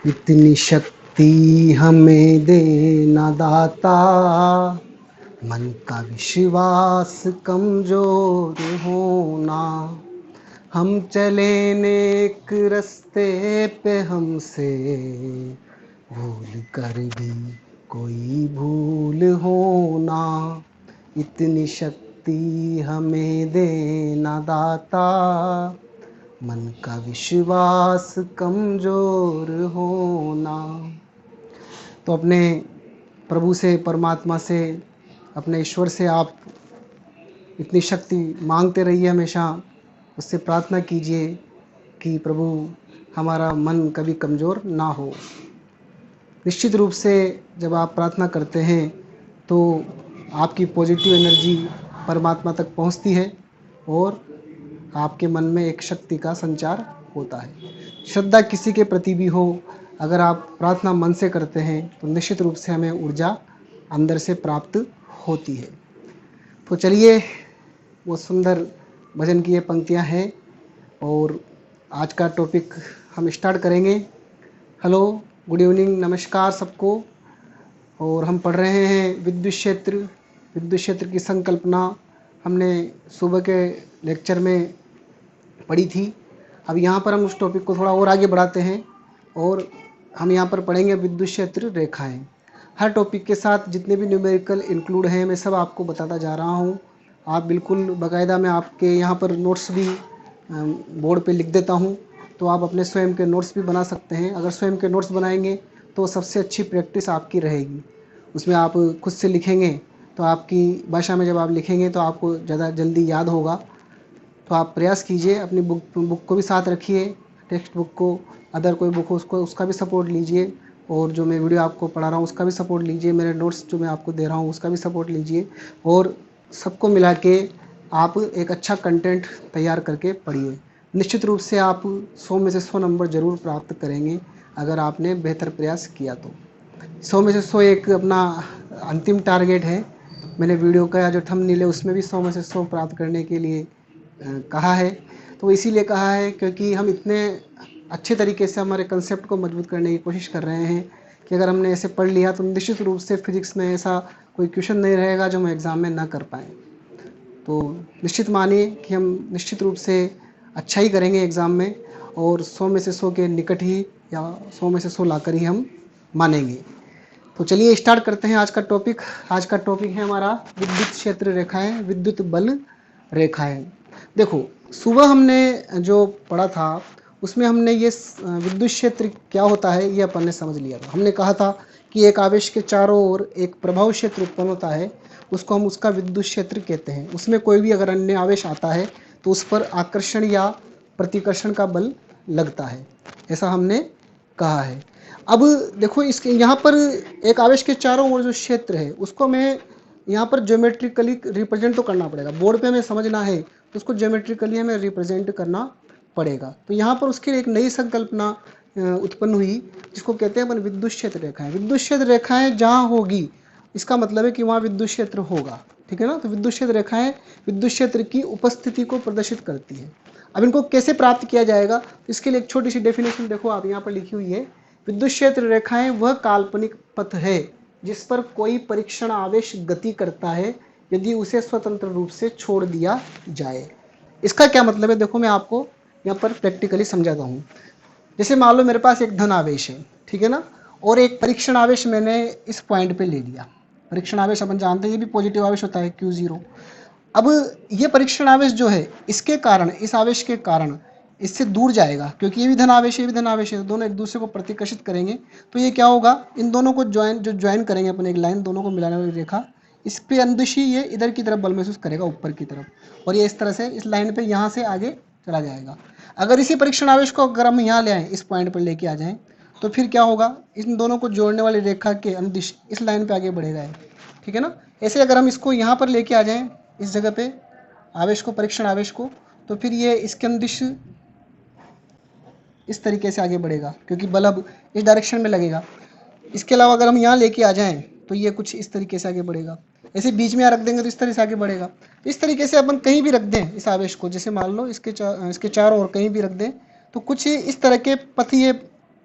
इतनी शक्ति हमें देना दाता, मन का विश्वास कमजोर होना। हम चले नेक रास्ते पे, हमसे भूल कर भी कोई भूल होना। इतनी शक्ति हमें देना दाता, मन का विश्वास कमजोर होना। तो अपने प्रभु से, परमात्मा से, अपने ईश्वर से आप इतनी शक्ति मांगते रहिए, हमेशा उससे प्रार्थना कीजिए कि प्रभु हमारा मन कभी कमज़ोर ना हो। निश्चित रूप से जब आप प्रार्थना करते हैं तो आपकी पॉजिटिव एनर्जी परमात्मा तक पहुंचती है और आपके मन में एक शक्ति का संचार होता है। श्रद्धा किसी के प्रति भी हो, अगर आप प्रार्थना मन से करते हैं तो निश्चित रूप से हमें ऊर्जा अंदर से प्राप्त होती है। तो चलिए, वो सुंदर भजन की ये पंक्तियाँ हैं और आज का टॉपिक हम स्टार्ट करेंगे। हेलो, गुड इवनिंग, नमस्कार सबको। और हम पढ़ रहे हैं विद्युत क्षेत्र। विद्युत क्षेत्र की संकल्पना हमने सुबह के लेक्चर में पढ़ी थी। अब यहाँ पर हम उस टॉपिक को थोड़ा और आगे बढ़ाते हैं और हम यहाँ पर पढ़ेंगे विद्युत क्षेत्र रेखाएं। हर टॉपिक के साथ जितने भी न्यूमेरिकल इंक्लूड हैं मैं सब आपको बताता जा रहा हूँ। आप बिल्कुल बाकायदा, मैं आपके यहाँ पर नोट्स भी बोर्ड पे लिख देता हूँ, तो आप अपने स्वयं के नोट्स भी बना सकते हैं। अगर स्वयं के नोट्स बनाएंगे तो सबसे अच्छी प्रैक्टिस आपकी रहेगी। उसमें आप खुद से लिखेंगे तो आपकी भाषा में जब आप लिखेंगे तो आपको ज़्यादा जल्दी याद होगा। तो आप प्रयास कीजिए, अपनी बुक को भी साथ रखिए, टेक्स्ट बुक को, अदर कोई बुक हो उसका भी सपोर्ट लीजिए, और जो मैं वीडियो आपको पढ़ा रहा हूँ उसका भी सपोर्ट लीजिए, मेरे नोट्स जो मैं आपको दे रहा हूँ उसका भी सपोर्ट लीजिए, और सबको मिला के आप एक अच्छा कंटेंट तैयार करके पढ़िए। निश्चित रूप से आप 100 में से 100 नंबर ज़रूर प्राप्त करेंगे अगर आपने बेहतर प्रयास किया तो। 100 में से 100 एक अपना अंतिम टारगेट है। मैंने वीडियो का जो थंबनेल है उसमें भी 100 में से 100 प्राप्त करने के लिए कहा है। तो इसीलिए कहा है क्योंकि हम इतने अच्छे तरीके से हमारे कंसेप्ट को मजबूत करने की कोशिश कर रहे हैं कि अगर हमने ऐसे पढ़ लिया तो निश्चित रूप से फिजिक्स में ऐसा कोई क्वेश्चन नहीं रहेगा जो हम एग्ज़ाम में ना कर पाएँ। तो निश्चित मानिए कि हम निश्चित रूप से अच्छा ही करेंगे एग्ज़ाम में, और 100 में से 100 के निकट ही या 100 में से 100 लाकर ही हम मानेंगे। तो चलिए स्टार्ट करते हैं आज का टॉपिक। आज का टॉपिक है हमारा विद्युत क्षेत्र रेखाएं, विद्युत बल रेखाएं। देखो, सुबह हमने जो पढ़ा था उसमें हमने ये विद्युत क्षेत्र क्या होता है ये अपन ने समझ लिया था। हमने कहा था कि एक आवेश के चारों ओर एक प्रभाव क्षेत्र उत्पन्न होता है, उसको हम उसका विद्युत क्षेत्र कहते हैं। उसमें कोई भी अगर अन्य आवेश आता है तो उस पर आकर्षण या प्रतिकर्षण का बल लगता है, ऐसा हमने कहा है। अब देखो, इसके यहाँ पर एक आवेश के चारों ओर जो क्षेत्र है उसको मैं यहाँ पर ज्योमेट्रिकली रिप्रेजेंट तो करना पड़ेगा। बोर्ड पे हमें समझना है तो उसको ज्योमेट्रिकली हमें रिप्रेजेंट करना पड़ेगा। तो यहाँ पर उसकी एक नई संकल्पना उत्पन्न हुई जिसको कहते हैं अपन विद्युत क्षेत्र रेखाएं। विद्युत क्षेत्र रेखाएं जहाँ होगी इसका मतलब है कि वहाँ विद्युत क्षेत्र होगा, ठीक है ना। तो विद्युत क्षेत्र रेखाएं विद्युत क्षेत्र की उपस्थिति को प्रदर्शित करती है। अब इनको कैसे प्राप्त किया जाएगा, इसके लिए एक छोटी सी डेफिनेशन देखो आप यहाँ पर लिखी हुई है। विद्युत क्षेत्र रेखाएं वह काल्पनिक पथ है जिस पर कोई परीक्षण आवेश गति करता है यदि उसे स्वतंत्र रूप से छोड़ दिया जाए। इसका क्या मतलब है, देखो मैं आपको यहाँ पर प्रैक्टिकली समझाता हूँ। जैसे मान लो मेरे पास एक धन आवेश है, ठीक है ना, और एक परीक्षण आवेश मैंने इस पॉइंट पे ले लिया। परीक्षण आवेश अपन जानते हैं ये भी पॉजिटिव आवेश होता है, Q0। अब ये परीक्षण आवेश जो है इसके कारण, इस आवेश के कारण इससे दूर जाएगा, क्योंकि ये भी धन आवेश है, ये भी धन आवेश है, दोनों एक दूसरे को प्रतिकर्षित करेंगे। तो ये क्या होगा, इन दोनों को ज्वाइन करेंगे अपन, एक लाइन, दोनों को मिलाने वाली रेखा, इस पे अंदुषी ये इधर की तरफ बल महसूस करेगा, ऊपर की तरफ, और ये इस तरह से इस लाइन पे यहाँ से आगे चला जाएगा। अगर इसी परीक्षण आवेश को अगर हम यहाँ ले आएँ, इस पॉइंट पर लेके आ जाएँ, तो फिर क्या होगा, इन दोनों को जोड़ने वाली रेखा के अनुदिश इस लाइन पे आगे बढ़ेगा, ठीक है ना। ऐसे अगर हम इसको यहाँ पर लेके आ जाएँ, इस जगह पे आवेश को, परीक्षण आवेश को, तो फिर ये इसके अनुदिश इस तरीके से आगे बढ़ेगा क्योंकि बल अब इस डायरेक्शन में लगेगा। इसके अलावा अगर हम यहाँ लेके आ जाएं तो ये कुछ इस तरीके से आगे बढ़ेगा। ऐसे बीच में यहाँ रख देंगे तो इस तरह से आगे बढ़ेगा। इस तरीके से अपन कहीं भी रख दें इस आवेश को, जैसे मान लो इसके चारों ओर कहीं भी रख दें तो कुछ इस तरह के पथ ये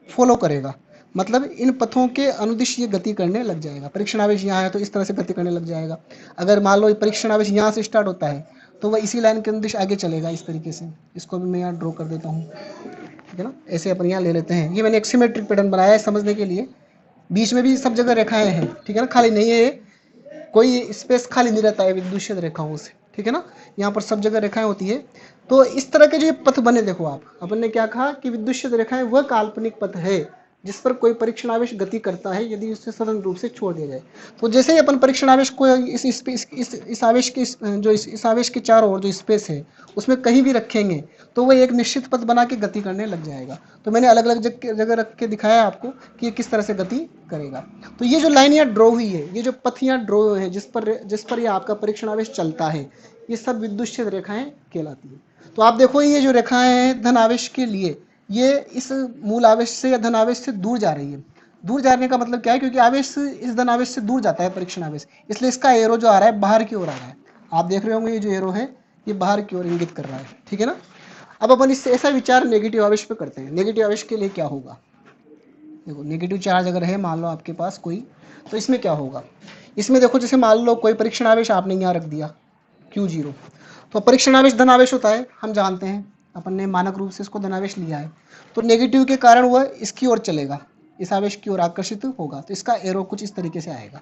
फॉलो करेगा। मतलब इन पथों के अनुदिश ये गति करने लग जाएगा। परीक्षण आवेश यहाँ है तो इस तरह से गति करने लग जाएगा। अगर मान लो परीक्षण आवेश यहाँ से स्टार्ट होता है तो वह इसी लाइन के अनुदिश आगे चलेगा इस तरीके से। इसको भी मैं यहाँ ड्रॉ कर देता हूँ, ठीक है ना। ऐसे अपन यहाँ ले लेते हैं। ये मैंने एक सिमेट्रिक पैटर्न बनाया है समझने के लिए। बीच में भी सब जगह रेखाएं हैं, ठीक है ना, खाली नहीं है, कोई स्पेस खाली नहीं रहता है विद्युत क्षेत्र रेखाओं से, ठीक है ना। यहाँ पर सब जगह रेखाएं होती है। तो इस तरह के जो पथ बने, देखो आप, अपन ने क्या कहा कि विद्युत क्षेत्र रेखाएं वह काल्पनिक पथ है जिस पर कोई परीक्षण आवेश गति करता है यदि उसे स्वतंत्र रूप से छोड़ दिया जाए। तो जैसे ही अपन परीक्षण आवेश को इस आवेश के इस आवेश के चारों ओर जो स्पेस है उसमें कहीं भी रखेंगे तो वह एक निश्चित पथ बना के गति करने लग जाएगा। तो मैंने अलग अलग जगह रख के दिखाया आपको कि ये किस तरह से गति करेगा। तो ये जो लाइन यहाँ ड्रॉ हुई है, ये जो पथ यहाँ ड्रॉ है जिस पर ये आपका परीक्षण आवेश चलता है, ये सब विद्युत क्षेत्र रेखाएं कहलाती है। तो आप देखो ये जो रेखाएं हैं धन आवेश के लिए, ये इस मूल आवेश से या धन आवेश से दूर जा रही है। दूर जाने का मतलब क्या है, क्योंकि आवेश इस धन आवेश से दूर जाता है परीक्षण आवेश, इसलिए इसका एरो जो आ रहा है बाहर की ओर आ रहा है। आप देख रहे होंगे ये जो एरो है ये बाहर की ओर इंगित कर रहा है, ठीक है ना। अब अपन इससे ऐसा विचार नेगेटिव आवेश पे करते हैं। नेगेटिव आवेश के लिए क्या होगा, देखो नेगेटिव चार्ज अगर है मान लो आपके पास कोई, तो इसमें क्या होगा। इसमें देखो जैसे मान लो कोई परीक्षण आवेश आपने यहाँ रख दिया Q0, तो परीक्षण आवेश धन आवेश होता है, हम जानते हैं, अपन ने मानक रूप से इसको धन आवेश लिया है। तो नेगेटिव के कारण वह इसकी ओर चलेगा, इस आवेश की ओर आकर्षित होगा। तो इसका एरो कुछ इस तरीके से आएगा,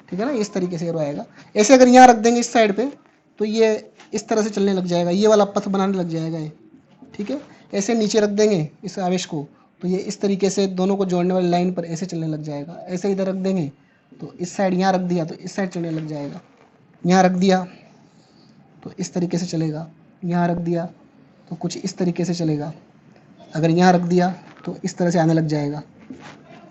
ठीक है ना, इस तरीके से एरो आएगा। ऐसे अगर यहाँ रख देंगे इस साइड पे तो ये इस तरह से चलने लग जाएगा, ये वाला पथ बनाने लग जाएगा ये, ठीक है। ऐसे नीचे रख देंगे इस आवेश को तो ये इस तरीके से दोनों को जोड़ने वाली लाइन पर ऐसे चलने लग जाएगा। ऐसे इधर रख देंगे तो इस साइड यहाँ रख दिया तो इस साइड चलने लग जाएगा। यहाँ रख दिया तो इस तरीके से चलेगा, यहाँ रख दिया तो कुछ इस तरीके से चलेगा। अगर यहाँ रख दिया तो इस तरह से आने लग जाएगा,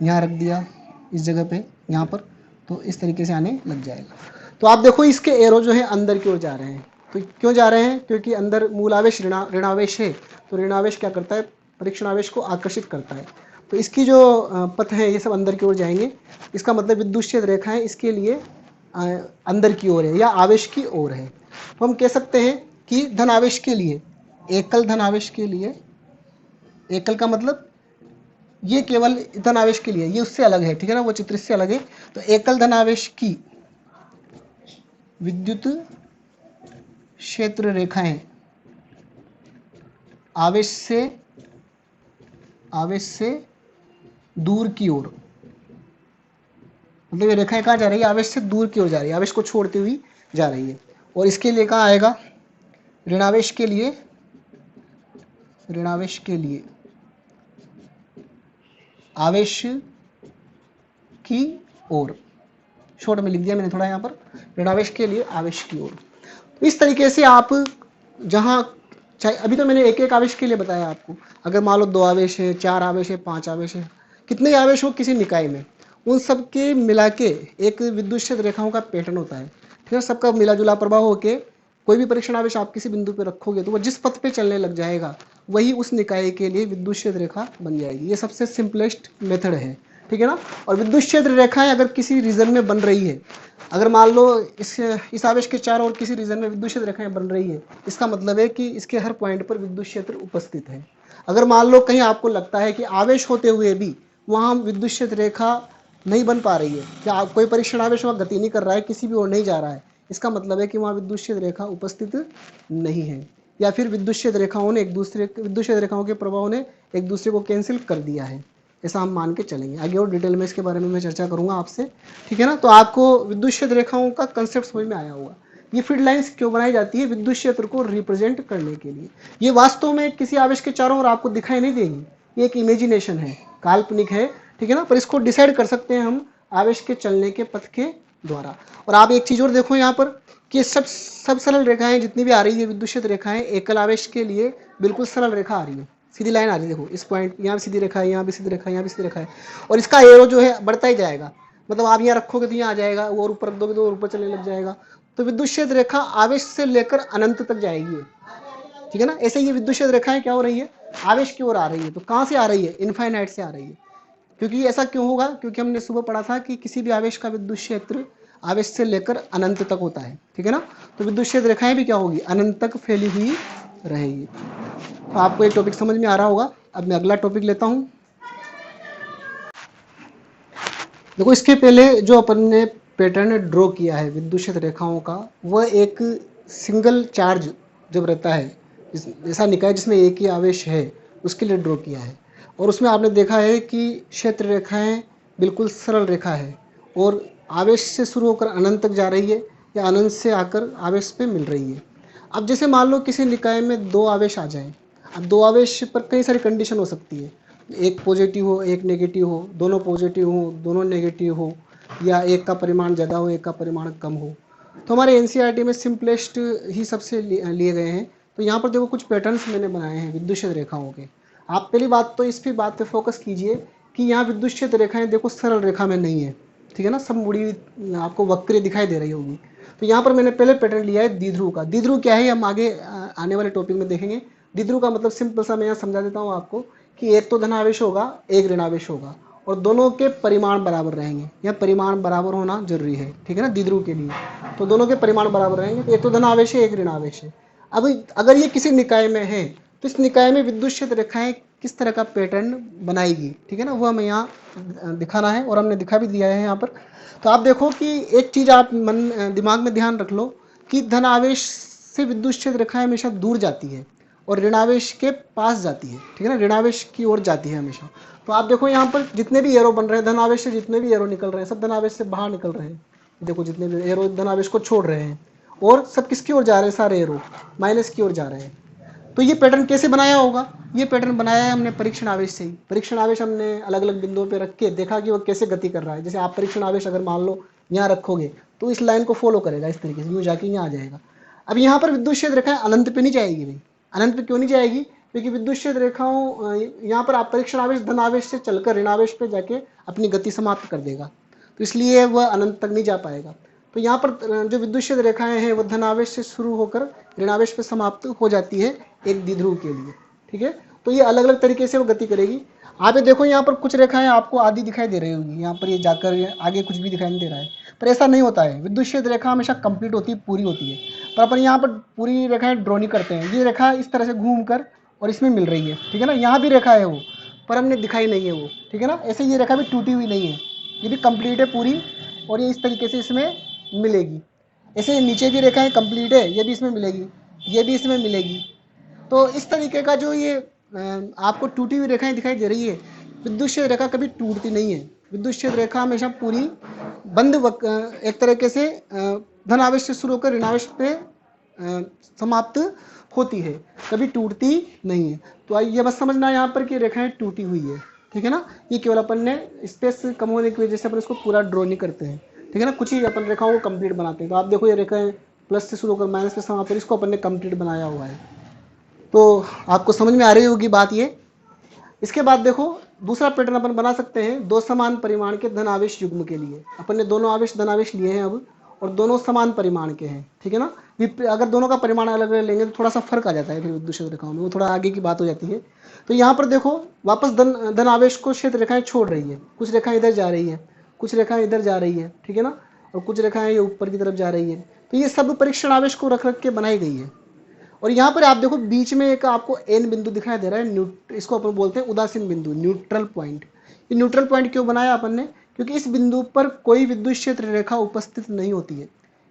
यहाँ रख दिया इस जगह पे यहाँ पर तो इस तरीके से आने लग जाएगा। तो आप देखो इसके एरो जो है अंदर की ओर जा रहे हैं। तो क्यों जा रहे हैं, क्योंकि अंदर मूलावेश ऋणावेश है, तो ऋणावेश क्या करता है, परीक्षण आवेश को आकर्षित करता है। तो इसकी जो पथ है ये सब अंदर की ओर जाएंगे। इसका मतलब विद्युत क्षेत्र रेखाएं इसके लिए अंदर की ओर है या आवेश की ओर है। तो हम कह सकते हैं कि धन आवेश के लिए, एकल धन आवेश के लिए, एकल का मतलब ये केवल धन आवेश के लिए, ये उससे अलग है, ठीक है ना, वो चित्र इससे अलग है। तो एकल धन आवेश की विद्युत क्षेत्र रेखाएं आवेश से दूर की ओर, मतलब ये रेखाएं कहाँ जा रही है, आवेश से दूर की ओर जा रही है, आवेश को छोड़ती हुई जा रही है। और इसके लिए कहाँ आएगा, ऋणावेश के लिए, ऋणावेश के लिए आवेश की ओर, शॉर्ट में लिख दिया मैंने थोड़ा यहाँ पर, ऋणावेश के लिए आवेश की ओर। तो इस तरीके से आप जहाँ चाहे, अभी तो मैंने एक एक आवेश के लिए बताया आपको, अगर मान लो 2 आवेश है, 4 आवेश है, 5 आवेश है, कितने आवेश हो किसी निकाय में, उन सब के मिला के एक विद्युत क्षेत्र रेखाओं का पैटर्न होता है, ठीक है। सबका मिला जुला प्रभाव होके कोई भी परीक्षण आवेश आप किसी बिंदु पर रखोगे तो वो जिस पथ पे चलने लग जाएगा वही उस निकाय के लिए विद्युत क्षेत्र रेखा बन जाएगी। ये सबसे सिंपलेस्ट मेथड है, ठीक है ना। और विद्युत क्षेत्र रेखाएं अगर किसी रीजन में बन रही है, अगर मान लो इस आवेश के चारों ओर किसी रीजन में विद्युत क्षेत्र रेखाएं बन रही है, इसका मतलब है कि इसके हर पॉइंट पर विद्युत क्षेत्र उपस्थित है। अगर मान लो कहीं आपको लगता है कि आवेश होते हुए भी वहाँ विद्युत क्षेत्र रेखा नहीं बन पा रही है, क्या कोई परीक्षण आवेश वहाँ गति नहीं कर रहा है, किसी भी ओर नहीं जा रहा है, इसका मतलब है कि वहाँ विद्युत क्षेत्र रेखा उपस्थित नहीं है, या फिर विद्युत क्षेत्र रेखाओं ने विद्युत क्षेत्र रेखाओं के प्रभाव ने एक दूसरे को कैंसिल कर दिया है, ऐसा हम मान के चलेंगे। आगे और डिटेल में इसके बारे में मैं चर्चा करूंगा आपसे, ठीक है ना। तो आपको विद्युत क्षेत्र रेखाओं का कंसेप्ट समझ में आया होगा। ये फील्ड लाइंस क्यों बनाई जाती है, विद्युत क्षेत्र को रिप्रेजेंट करने के लिए। ये वास्तव में किसी आवेश के चारों ओर आपको दिखाई नहीं देगी, ये एक इमेजिनेशन है, काल्पनिक है, ठीक है ना। पर इसको डिसाइड कर सकते हैं हम आवेश के चलने के पथ के द्वारा। और आप एक चीज और देखो यहाँ पर कि सब सरल रेखाएं जितनी भी आ रही है विद्युत क्षेत्र रेखाएं, एकल आवेश के लिए बिल्कुल सरल रेखा आ रही है, सीधी लाइन आ रही है। देखो इस पॉइंट यहाँ भी सीधी रेखा है, यहाँ भी सीधी रेखा है, यहाँ भी सीधी रेखा है, और इसका एरो जो है बढ़ता ही जाएगा। मतलब आप यहाँ रखोगे तो यहाँ आ जाएगा, वो और ऊपर रख दोगे तो ऊपर चलने लग जाएगा। तो विद्युत क्षेत्र रेखा आवेश से लेकर अनंत तक जाएगी, ठीक है ना। ऐसे ये विद्युत क्षेत्र रेखाएं क्या हो रही है, आवेश की ओर आ रही है। तो कहाँ से आ रही है, इनफाइनाइट से आ रही है। क्योंकि ऐसा क्यों होगा, क्योंकि हमने सुबह पढ़ा था कि किसी भी आवेश का विद्युत क्षेत्र आवेश से लेकर अनंत तक होता है, ठीक है ना। तो विद्युत क्षेत्र रेखाएं भी क्या होगी, अनंत तक फैली हुई रहेगी। तो आपको एक टॉपिक समझ में आ रहा होगा। अब मैं अगला टॉपिक लेता हूं। देखो इसके पहले जो अपन ने पैटर्न ड्रॉ किया है विद्युत क्षेत्र रेखाओं का, वह एक सिंगल चार्ज जब रहता है, ऐसा निकाय जिसमें एक ही आवेश है, उसके लिए ड्रॉ किया है। और उसमें आपने देखा है कि क्षेत्र रेखाएं बिल्कुल सरल रेखा है और आवेश से शुरू होकर अनंत तक जा रही है या अनंत से आकर आवेश पे मिल रही है। अब जैसे मान लो किसी निकाय में दो आवेश आ जाएं, अब दो आवेश पर कई सारी कंडीशन हो सकती है, एक पॉजिटिव हो एक नेगेटिव हो, दोनों पॉजिटिव हो दोनों नेगेटिव हो, या एक का परिमाण ज़्यादा हो एक का परिमाण कम हो। तो हमारे एनसीईआरटी में सिंपलेस्ट ही सबसे लिए गए हैं। तो यहाँ पर देखो कुछ पैटर्न्स मैंने बनाए हैं विद्युत क्षेत्र रेखाओं के। आप पहली बात तो इस बात पे फोकस कीजिए कि यहाँ विद्युत क्षेत्र रेखाएं देखो सरल रेखा में नहीं है, ठीक है ना, सब मुड़ी आपको वक्र दिखाई दे रही होगी। तो यहाँ पर मैंने पहले पैटर्न लिया है द्विध्रुव का। द्विध्रुव क्या है हम आगे आने वाले टॉपिक में देखेंगे। द्विध्रुव का मतलब सिंपल सा मैं यहाँ समझा देता हूँ आपको कि एक तो धनावेश होगा एक ऋणावेश होगा और दोनों के परिमाण बराबर रहेंगे। यह परिमाण बराबर होना जरूरी है, ठीक है ना, द्विध्रुव के लिए। तो दोनों के परिमाण बराबर रहेंगे, तो एक तो धनावेश है एक ऋणावेश है। अब अगर ये किसी निकाय में है तो इस निकाय में विद्युत क्षेत्र रेखाएं किस तरह का पैटर्न बनाएगी, ठीक है ना, वो हमें यहाँ दिखाना है और हमने दिखा भी दिया है यहाँ पर। तो आप देखो कि एक चीज़ आप दिमाग में ध्यान रख लो कि धन आवेश से विद्युत क्षेत्र रेखाएं हमेशा दूर जाती है और ऋणावेश के पास जाती है, ठीक है ना, ऋणावेश की ओर जाती है हमेशा। तो आप देखो यहाँ पर जितने भी एरो बन रहे हैं धनावेश से, जितने भी एरो निकल रहे हैं सब धनावेश से बाहर निकल रहे हैं। देखो जितने भी एरो धनावेश को छोड़ रहे हैं और सब किसकी ओर जा रहे हैं, सारे एरो माइनस की ओर जा रहे हैं। तो ये पैटर्न कैसे बनाया होगा, ये पैटर्न बनाया है हमने परीक्षण आवेश से ही। परीक्षण आवेश हमने अलग अलग बिंदुओं पे रख के देखा कि वो कैसे गति कर रहा है। जैसे आप परीक्षण आवेश अगर मान लो यहाँ रखोगे तो इस लाइन को फॉलो करेगा इस तरीके से, यूँ जाके यहाँ आ जाएगा। अब यहाँ पर विद्युत क्षेत्र रेखा अनंत पे नहीं जाएगी भाई। अनंत पे क्यों नहीं जाएगी, क्योंकि विद्युत क्षेत्र रेखाओं यहाँ पर आप परीक्षण आवेश धन आवेश से चलकर ऋण आवेश पे जाके अपनी गति समाप्त कर देगा, तो इसलिए वह अनंत तक नहीं जा पाएगा। तो यहाँ पर जो विद्युत क्षेत्र रेखाएं हैं वो धनावेश से शुरू होकर ऋणावेश पे समाप्त हो जाती है एक द्विध्रुव के लिए, ठीक है। तो ये अलग अलग तरीके से वो गति करेगी। आप ये देखो यहाँ पर कुछ रेखाएं आपको आधी दिखाई दे रही होगी, यहाँ पर ये जाकर आगे कुछ भी दिखाई नहीं दे रहा है, पर ऐसा नहीं होता है। विद्युत क्षेत्र रेखा हमेशा कंप्लीट होती है, पूरी होती है, पर अपन यहाँ पर पूरी रेखाएं ड्रॉ नहीं करते हैं। ये रेखा इस तरह से घूम कर और इसमें मिल रही है, ठीक है ना, यहाँ भी रेखा है वो पर हमने दिखाई नहीं है वो, ठीक है ना। ऐसे ये रेखा भी टूटी हुई नहीं है, ये भी कंप्लीट है पूरी और ये इस तरीके से इसमें मिलेगी। ऐसे नीचे भी रेखाएं कंप्लीट है, ये भी इसमें मिलेगी, ये भी इसमें मिलेगी। तो इस तरीके का जो ये आपको टूटी हुई रेखाएं दिखाई दे रही है, विद्युत क्षेत्र रेखा कभी टूटती नहीं है। विद्युत क्षेत्र रेखा हमेशा पूरी बंद एक तरीके से धन आवेश से शुरू होकर ऋणावेश पे समाप्त होती है, कभी टूटती नहीं है। तो ये बस समझना यहाँ पर कि रेखाएं टूटी हुई है, ठीक है ना। ये केवल अपन ने स्पेस कम होने की वजह से अपन इसको पूरा ड्रॉ नहीं करते हैं, ठीक है ना, कुछ ही अपन रेखाओं को कंप्लीट बनाते हैं। तो आप देखो ये रेखाएं प्लस से शुरू होकर माइनस पे समाप्त है, इसको अपन ने कंप्लीट बनाया हुआ है। तो आपको समझ में आ रही होगी बात ये। इसके बाद देखो दूसरा पैटर्न अपन बना सकते हैं दो समान परिमाण के धन आवेश युग्म के लिए। अपन ने दोनों आवेश धन आवेश लिए हैं अब और दोनों समान परिमाण के हैं, ठीक है ना। अगर दोनों का परिमाण अलग अलग लेंगे तो थोड़ा सा फर्क आ जाता है फिर विद्युत क्षेत्र रेखाओं में, वो थोड़ा आगे की बात हो जाती है। तो यहाँ पर देखो वापस धन आवेश को क्षेत्र रेखाएं छोड़ रही है, कुछ रेखाएं इधर जा रही है कुछ रेखाएं इधर जा रही है, ठीक है ना, और कुछ रेखाएं ये ऊपर की तरफ जा रही है। तो ये सब परीक्षण आवेश को रख रख के बनाई गई है। और यहाँ पर आप देखो बीच में एक आपको एन बिंदु दिखाई दे रहा है, इसको अपन बोलते हैं उदासीन बिंदु, न्यूट्रल पॉइंट। ये न्यूट्रल पॉइंट क्यों बनाया अपन ने, क्योंकि इस बिंदु पर कोई विद्युत क्षेत्र रेखा उपस्थित नहीं होती है।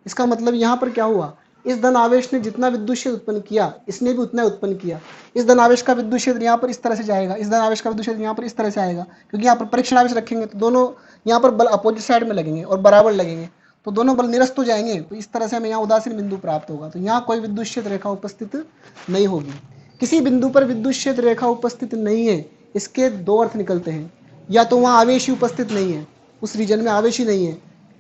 इसका मतलब यहाँ पर क्या हुआ, इस धन आवेश ने जितना विद्युत क्षेत्र उत्पन्न किया इसने भी उतना उत्पन्न किया। इस धन आवेश का विद्युत क्षेत्र यहाँ पर इस तरह से जाएगा, इस धन आवेश का विद्युत क्षेत्र यहाँ पर इस तरह से आएगा, क्योंकि यहाँ पर परीक्षण आवेश रखेंगे तो दोनों यहाँ पर बल अपोजिट साइड में लगेंगे और बराबर लगेंगे, तो दोनों बल निरस्त हो जाएंगे। तो इस तरह से हमें यहाँ उदासीन बिंदु प्राप्त होगा। तो यहाँ कोई विद्युत क्षेत्र रेखा उपस्थित नहीं होगी। किसी बिंदु पर विद्युत क्षेत्र रेखा उपस्थित नहीं है, इसके दो अर्थ निकलते हैं, या तो वहाँ आवेश ही उपस्थित नहीं है, उस रीजन में आवेश ही नहीं है,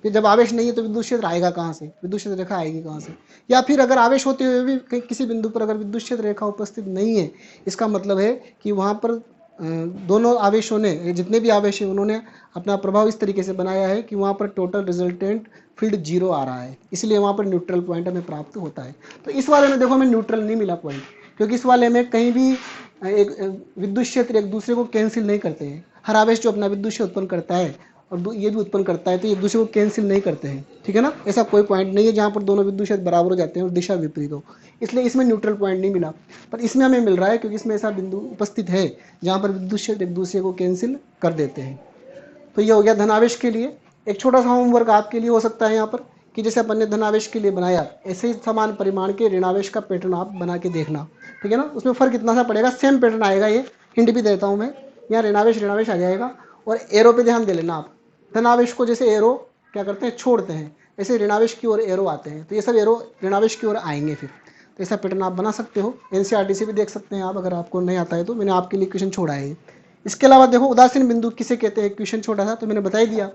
फिर जब आवेश नहीं है तो विद्युत क्षेत्र आएगा कहाँ से, विद्युत क्षेत्र रेखा आएगी कहाँ से। या फिर अगर आवेश होते हुए भी किसी बिंदु पर अगर विद्युत क्षेत्र रेखा उपस्थित नहीं है, इसका मतलब है कि वहाँ पर दोनों आवेशों ने, जितने भी आवेश हैं उन्होंने अपना प्रभाव इस तरीके से बनाया है कि वहाँ पर टोटल रिजल्टेंट फील्ड जीरो आ रहा है, इसलिए वहाँ पर न्यूट्रल पॉइंट हमें प्राप्त होता है। तो इस वाले में देखो हमें न्यूट्रल नहीं मिला पॉइंट, क्योंकि इस वाले में कहीं भी एक विद्युत क्षेत्र एक दूसरे को कैंसिल नहीं करते हैं। हर आवेश जो अपना विद्युत क्षेत्र उत्पन्न करता है और ये भी उत्पन्न करता है, तो एक दूसरे को कैंसिल नहीं करते हैं, ठीक है ना। ऐसा कोई पॉइंट नहीं है जहाँ पर दोनों विद्युत क्षेत्र बराबर हो जाते हैं और दिशा विपरीत हो, इसलिए इसमें न्यूट्रल पॉइंट नहीं मिला। पर इसमें हमें मिल रहा है क्योंकि इसमें ऐसा बिंदु उपस्थित है जहाँ पर विद्युत क्षेत्र एक दूसरे को कैंसिल कर देते हैं। तो ये हो गया धनावेश के लिए। एक छोटा सा होमवर्क आपके लिए हो सकता है यहाँ पर कि जैसे अपन ने धनावेश के लिए बनाया, ऐसे ही समान परिमाण के ऋणावेश का पैटर्न आप बना के देखना, ठीक है ना। उसमें फ़र्क इतना सा पड़ेगा, सेम पैटर्न आएगा, ये हिंट भी देता हूँ मैं। यहाँ ऋणावेश ऋणावेश आ जाएगा और एरो पे ध्यान दे लेना आप। धनावेश को जैसे एरो क्या करते हैं, छोड़ते हैं, ऐसे ऋणावेश की ओर एरो आते हैं, तो ये सब एरो ऋणावेश की ओर आएंगे फिर। तो ऐसा पैटर्न आप बना सकते हो, एनसीईआरटी से भी देख सकते हैं आप, अगर आपको नहीं आता है तो मैंने आपके लिए क्वेश्चन छोड़ा है। इसके अलावा देखो उदासीन बिंदु किसे कहते हैं, क्वेश्चन छोटा था तो मैंने बता ही दिया।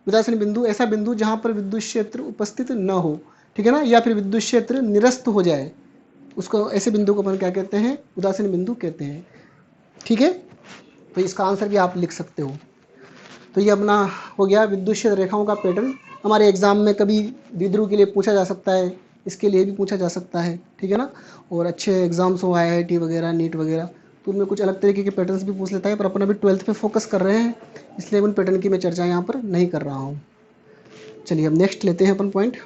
उदासीन बिंदु ऐसा बिंदु जहाँ पर विद्युत क्षेत्र उपस्थित न हो, ठीक है ना, या फिर विद्युत क्षेत्र निरस्त हो जाए, उसको ऐसे बिंदु को अपन क्या कहते हैं, उदासीन बिंदु कहते हैं, ठीक है। तो इसका आंसर भी आप लिख सकते हो। तो ये अपना हो गया विद्युत क्षेत्र रेखाओं का पैटर्न। हमारे एग्जाम में कभी द्विध्रुव के लिए पूछा जा सकता है, इसके लिए भी पूछा जा सकता है, ठीक है ना। और अच्छे एग्जाम्स हो IIT वगैरह, नीट वगैरह, तो उनमें कुछ अलग तरीके के पैटर्न्स भी पूछ लेता है, पर अपन अभी 12th पे फोकस कर रहे हैं, इसलिए उन पैटर्न की मैं चर्चा यहाँ पर नहीं कर रहा हूँ। चलिए अब नेक्स्ट लेते हैं अपन पॉइंट।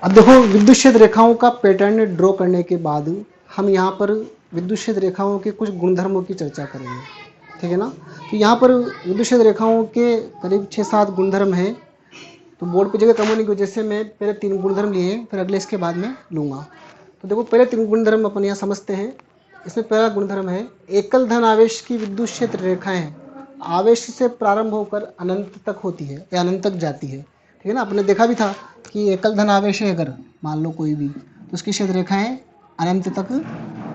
अब देखो विद्युत क्षेत्र रेखाओं का पैटर्न ड्रॉ करने के बाद हम यहाँ पर विद्युत क्षेत्र रेखाओं के कुछ गुणधर्मों की चर्चा करेंगे, ठीक है ना। तो यहाँ पर विद्युत क्षेत्र रेखाओं के करीब 6-7 गुणधर्म हैं, तो बोर्ड पे जगह कम होने की वजह से मैं पहले 3 गुणधर्म लिए हैं, फिर अगले इसके बाद में लूँगा। तो देखो पहले 3 गुणधर्म अपन यहाँ समझते हैं। इसमें पहला गुणधर्म है एकल धन आवेश की विद्युत क्षेत्र रेखाएं आवेश से प्रारंभ होकर अनंत तक होती है या अनंत तक जाती है, ठीक है ना। आपने देखा भी था कि एकल धन आवेश है अगर मान लो कोई भी, तो उसकी क्षेत्र रेखाएं अनंत तक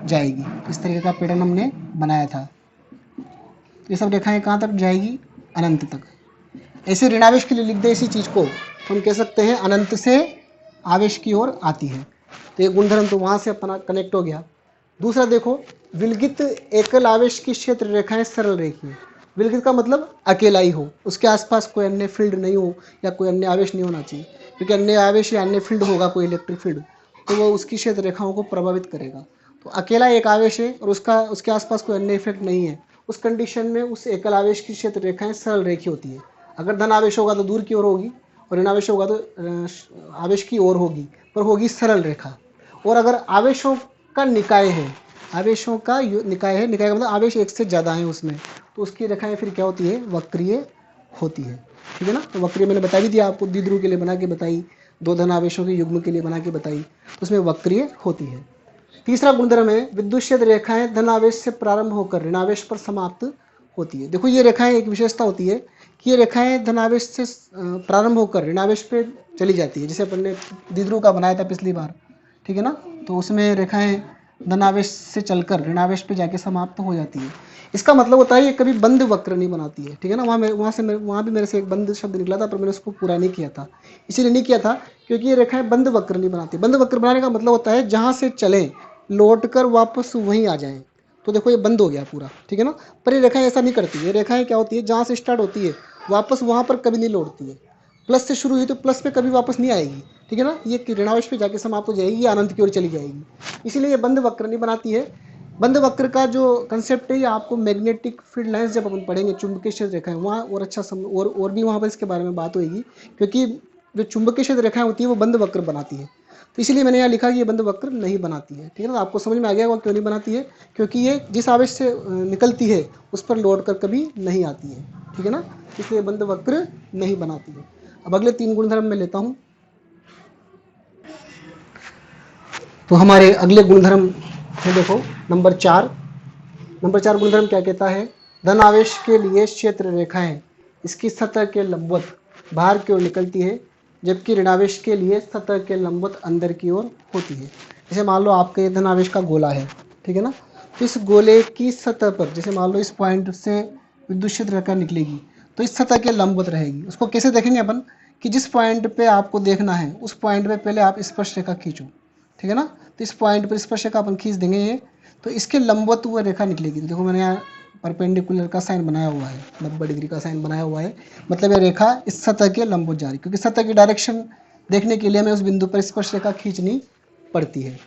जाएगी। इस तरीके का पैटर्न हमने बनाया था। ये सब रेखाएं कहाँ तक जाएगी, अनंत तक। ऐसे ऋणावेश के लिए लिख दे इसी चीज़ को, तो हम कह सकते हैं अनंत से आवेश की ओर आती है। तो ये गुणधर्म तो वहाँ से अपना कनेक्ट हो गया। दूसरा देखो विलगित एकल आवेश की क्षेत्र रेखाएं सरल रेखीय। विलगित का मतलब अकेला ही हो, उसके आसपास कोई अन्य फील्ड नहीं हो या कोई अन्य आवेश नहीं होना चाहिए, क्योंकि अन्य आवेश या अन्य फील्ड होगा, कोई इलेक्ट्रिक फील्ड, तो वो उसकी क्षेत्र रेखाओं को प्रभावित करेगा। तो अकेला एक आवेश है और उसके आसपास कोई अन्य इफेक्ट नहीं है, उस कंडीशन में उस एकल आवेश की क्षेत्र रेखाएं सरल रेखीय होती है। अगर धन आवेश होगा तो दूर की ओर होगी, और ऋण आवेश होगा तो आवेश की ओर होगी, पर होगी सरल रेखा। और अगर आवेशों का निकाय है, आवेशों का निकाय है, निकाय का मतलब आवेश एक से ज़्यादा है उसमें, तो उसकी रेखाएं फिर क्या होती है, वक्रीय होती है, ठीक है ना। तो वक्रीय मैंने बता भी दिया आपको, द्विध्रुव के लिए बना के बताई, 2 धन आवेशों के युग्म के लिए बना के बताई, तो उसमें वक्रीय होती है। तीसरा गुणधर्म है विद्युत क्षेत्र रेखाएं धन आवेश से प्रारंभ होकर ऋणावेश पर समाप्त होती है। देखो ये रेखाएं एक विशेषता होती है कि ये रेखाएं धनावेश से प्रारंभ होकर ऋणावेश पे चली जाती है। जैसे अपन ने द्विध्रुव का बनाया था पिछली बार, ठीक है ना, तो उसमें रेखाएं धनावेश से चलकर ऋणावेश पे जाके समाप्त हो जाती है। इसका मतलब होता है ये कभी बंद वक्र नहीं बनाती है, ठीक है ना। वहाँ भी मेरे से एक बंद शब्द निकला था, पर मैंने उसको पूरा नहीं किया था। इसीलिए नहीं किया था क्योंकि ये रेखाएं बंद वक्र नहीं बनाती। बंद वक्र बनाने का मतलब होता है जहाँ से चलें लौट कर वापस वहीं आ जाएं। तो देखो ये बंद हो गया पूरा, ठीक है ना। पर ये रेखाएं ऐसा नहीं करती है। रेखाएं क्या होती है, जहाँ से स्टार्ट होती है वापस वहाँ पर कभी नहीं लौटती है। प्लस से शुरू हुई तो प्लस पे कभी वापस नहीं आएगी, ठीक है ना। ये ऋणावेश पे जाके समाप्त हो जाएगी, ये अनंत की ओर चली जाएगी। इसीलिए ये बंद वक्र नहीं बनाती है। बंद वक्र का जो कंसेप्ट है ये आपको मैग्नेटिक फील्ड लाइंस जब अपन पढ़ेंगे, चुंबकीय क्षेत्र रेखाएं, वहाँ और अच्छा और भी वहाँ पर इसके बारे में बात होगी, क्योंकि जो चुंबकीय क्षेत्र रेखाएं होती है वो बंद वक्र बनाती है। तो इसीलिए मैंने यहाँ लिखा कि ये बंद वक्र नहीं बनाती है, ठीक है ना। आपको समझ में आ गया वो क्यों नहीं बनाती है, क्योंकि ये जिस आवेश से निकलती है उस पर लौट कर कभी नहीं आती है, ठीक है ना। इसलिए बंद वक्र नहीं बनाती है। अब अगले 3 गुणधर्म में लेता हूँ। तो हमारे अगले गुणधर्म है, देखो नंबर 4 गुणधर्म क्या कहता है, धन आवेश के लिए क्षेत्र रेखाएं इसकी सतह के लंबवत बाहर की ओर निकलती है, जबकि ऋणावेश के लिए सतह के लंबवत अंदर की ओर होती है। जैसे मान लो आपके धन आवेश का गोला है, ठीक है ना, तो इस गोले की सतह पर जैसे मान लो इस पॉइंट से विद्युत क्षेत्र रेखा निकलेगी, तो इस सतह के लंबवत रहेगी। उसको कैसे देखेंगे अपन, कि जिस पॉइंट पे आपको देखना है उस पॉइंट पे पहले आप स्पर्श रेखा खींचो, ठीक है ना। तो इस पॉइंट पर स्पर्श रेखा अपन खींच देंगे ये, तो इसके लंबवत वो रेखा निकलेगी। तो देखो मैंने यहाँ परपेंडिकुलर का साइन बनाया हुआ है, 90 डिग्री का साइन बनाया हुआ है, मतलब ये रेखा इस सतह के लंबवत जा रही है, क्योंकि सतह की डायरेक्शन देखने के लिए हमें उस बिंदु पर स्पर्श रेखा खींचनी पड़ती है।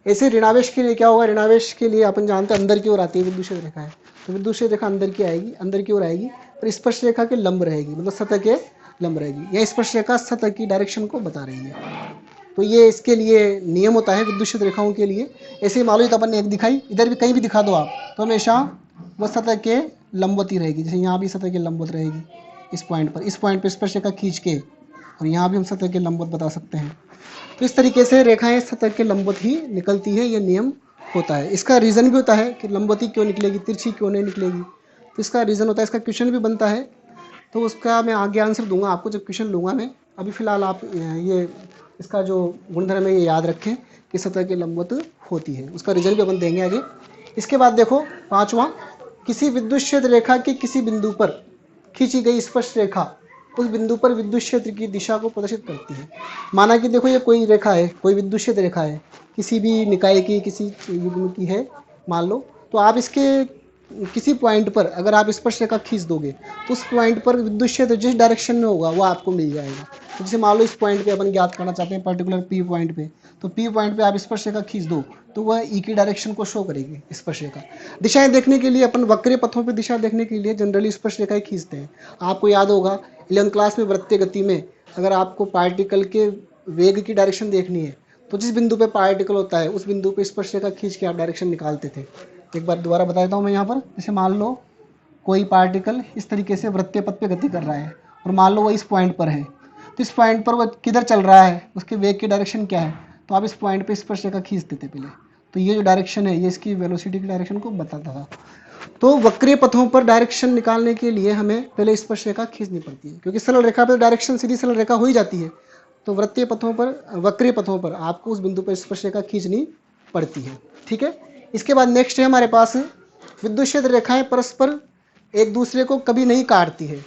ऐसे ऋणावेश के लिए क्या होगा, ऋणावेश के लिए अपन जानते हैं अंदर की ओर आती है विद्युत क्षेत्र रेखा है, तो विद्युत क्षेत्र रेखा अंदर की आएगी, अंदर की ओर आएगी, पर स्पर्श रेखा के लंब रहेगी, मतलब सतह के लंब रहेगी। यह स्पर्श रेखा सतह की डायरेक्शन को बता रही है। तो ये इसके लिए नियम होता है विद्युत क्षेत्र रेखाओं के लिए। ऐसे ही मान लो तो अपन ने एक दिखाई, इधर भी कहीं भी दिखा दो आप, तो हमेशा वो सतह के लंबवती रहेगी, जैसे यहाँ भी सतह की लंबवत रहेगी इस पॉइंट पर स्पर्शरेखा खींच के, और यहाँ भी हम सतह के लंबवत बता सकते हैं। तो इस तरीके से रेखाएं सतह के लंबवत ही निकलती है, ये नियम होता है। इसका रीज़न भी होता है कि लंबवती क्यों निकलेगी, तिरछी क्यों नहीं निकलेगी, तो इसका रीज़न होता है, इसका क्वेश्चन भी बनता है। तो उसका मैं आगे आंसर दूंगा आपको जब क्वेश्चन लूँगा मैं। अभी फ़िलहाल आप ये इसका जो गुणधर्म है ये याद रखें कि सतह की लंबवत होती है, उसका रिजल्ट भी अपन देंगे आगे। इसके बाद देखो पांचवा, किसी विद्युत क्षेत्र रेखा के किसी बिंदु पर खींची गई स्पर्श रेखा उस बिंदु पर विद्युत क्षेत्र की दिशा को प्रदर्शित करती है। माना कि देखो ये कोई रेखा है, कोई विद्युत क्षेत्र रेखा है, किसी भी निकाय की, किसी युग्म की है मान लो, तो आप इसके किसी पॉइंट पर अगर आप स्पर्श रेखा खींच दोगे तो उस पॉइंट पर विद्युत क्षेत्र जिस डायरेक्शन में होगा वो आपको मिल जाएगा। तो जैसे मान लो इस पॉइंट पे अपन ज्ञात करना चाहते हैं पर्टिकुलर पी पॉइंट पे, तो पी पॉइंट पे आप स्पर्श रेखा खींच दो तो वह ई की डायरेक्शन को शो करेगी स्पर्श रेखा। दिशाएं देखने के लिए अपन वक्रीय पथों पर दिशा देखने के लिए जनरली स्पर्श रेखाएं खींचते हैं। आपको याद होगा 11th क्लास में वृत्तीय गति में अगर आपको पार्टिकल के वेग की डायरेक्शन देखनी है तो जिस बिंदु पे पार्टिकल होता है उस बिंदु पे स्पर्श रेखा खींच के आप डायरेक्शन निकालते थे। एक बार दोबारा बता देता हूँ मैं यहाँ पर। जैसे मान लो कोई पार्टिकल इस तरीके से वृत्तीय पथ पे गति कर रहा है और मान लो वो इस पॉइंट पर है, तो इस पॉइंट पर वो किधर चल रहा है, उसके वेग की डायरेक्शन क्या है, तो आप इस पॉइंट पे स्पर्श रेखा खींच देते पहले, तो ये जो डायरेक्शन है ये इसकी वेलोसिटी की डायरेक्शन को बताता था। तो वक्रीय पथों पर डायरेक्शन निकालने के लिए हमें पहले स्पर्श रेखा खींचनी पड़ती है, क्योंकि सरल रेखा पर डायरेक्शन सीधी सरल रेखा हो ही जाती है। तो वृत्तीय पथों पर, वक्रीय पथों पर आपको उस बिंदु पर स्पर्श रेखा खींचनी पड़ती है। ठीक है। इसके बाद नेक्स्ट है हमारे पास विद्युत क्षेत्र रेखाएं परस्पर एक दूसरे को कभी नहीं काटती है,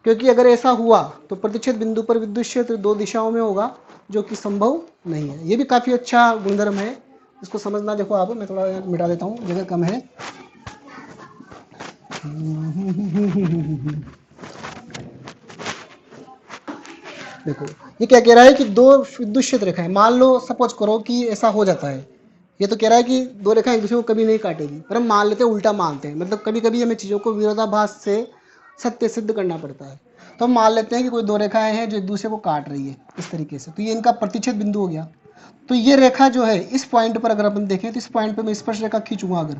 क्योंकि अगर ऐसा हुआ तो प्रतिच्छेद बिंदु पर विद्युत क्षेत्र दो दिशाओं में होगा, जो कि संभव नहीं है। ये भी काफ़ी अच्छा गुणधर्म है, इसको समझना। देखो आप, मैं थोड़ा मिटा देता हूँ, जगह कम है। देखो ये क्या कह रहा है कि दो विद्युत क्षेत्र रेखाएं, मान लो सपोज करो कि ऐसा हो जाता है, ये तो कह रहा है कि दो रेखाएं एक दूसरे को कभी नहीं काटेगी, पर हम मान लेते हैं, उल्टा मानते हैं, मतलब कभी कभी हमें चीज़ों को विरोधाभास से सत्य सिद्ध करना पड़ता है। तो हम मान लेते हैं कि कोई दो रेखाएं हैं जो एक दूसरे को काट रही है इस तरीके से, तो ये इनका प्रतिच्छेद बिंदु हो गया। तो ये रेखा जो है इस पॉइंट पर अगर अपन देखें तो इस पॉइंट पर मैं स्पर्श रेखा खींचूंगा अगर,